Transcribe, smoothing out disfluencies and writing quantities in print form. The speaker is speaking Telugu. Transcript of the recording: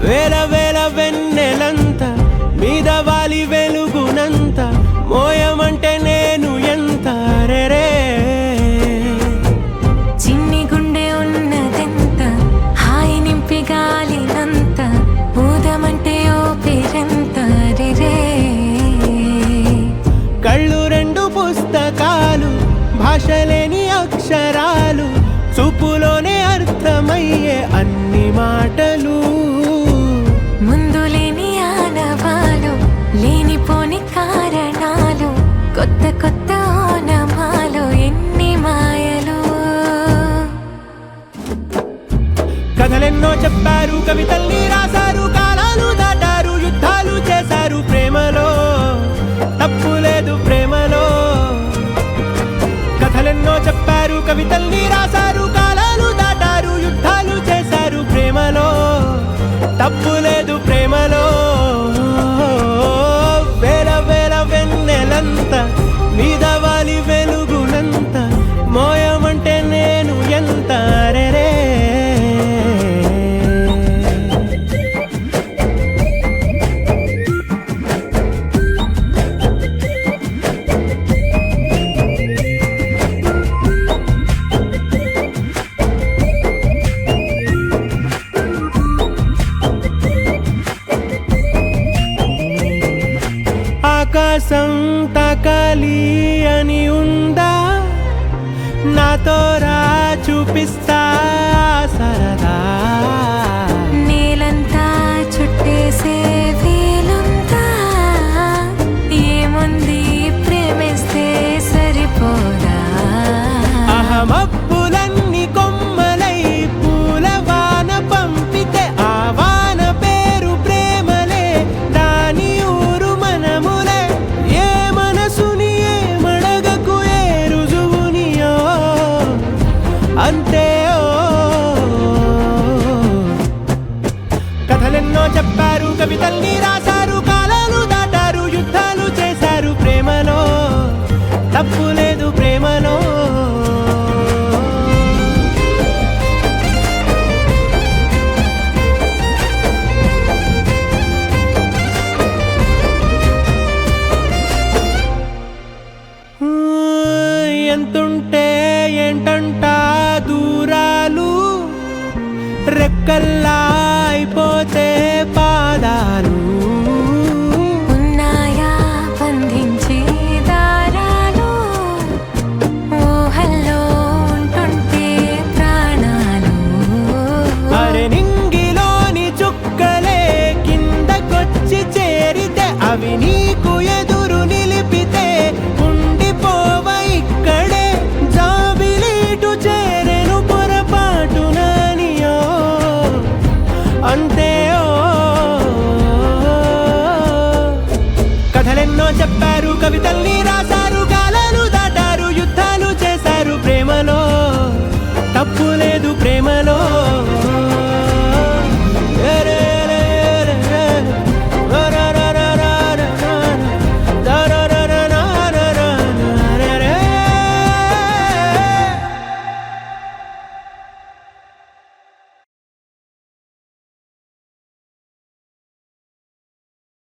వేల వేల వెన్నెలంత మీద వాలి వెలుగునంత మోయమంటే నేను ఎంత రే చిన్ని గుండె ఉన్నదెంత హాయి నింపి గాలినంత ఊదమంటే ఓ పేరెంత రే కళ్ళు రెండు పుస్తకాలు భాషలేని అక్షరాలు చూపులోనే అర్థమయ్యే అన్ని మాటలు ముందు లేని ఆనవాలు లేనిపోని కారణాలు కొత్త కొత్త ఓనమాలు ఎన్ని మాయలు కథలెన్నో చెప్పారు కవితల్ని రాశారు కాలాలు దాటారు యుద్ధాలు చేశారు ప్రేమలో తప్పు లేదు ప్రేమలో కథలెన్నో చెప్పారు కవితల్ని రాశారు కాలాలు దాటారు యుద్ధాలు చేశారు ప్రేమలో తప్పు లేదు ప్రేమలో వేల వేల వెన్నెలంత మీద వాలి వెలుగునంత మోయమంటే నేను ఎంత రే ఆకాశం తాకాలి అని ఉందా నాతో రా చూపిస్తా సరదా నేలంతా చుట్టేసే వీలుందా ఏముంది ప్రేమిస్తే సరిపోదా అహమప్పులన్నీ కొమ్మలై పూల వాన పంపితే ఆ వాన పేరు ప్రేమలే దాని ఊరు మనములే ఏ మనసుని ఏ మడగకు ఏ రుజువునియో అంతే కథలెన్నో చెప్పారు కవితల్ని రాశారు కాలాలు దాటారు యుద్ధాలు చేశారు ప్రేమలో తప్పు లేదు ప్రేమలో ఎంతుంటే ఏంటంట దూరాలు రెక్కల్లా అయిపోతే పాదాలు ఉన్నాయా బంధించే దారాలు ఊహల్లో ఉంటుంటే ప్రాణాలు అరే నింగిలోని చుక్కలే కిందకొచ్చి చేరితే అవి నీకు ఎదురు నిలిపితే ఉండిపోవ ఇక్కడే జాబిలీటు చేరెను పొరపాటుననియో అంతే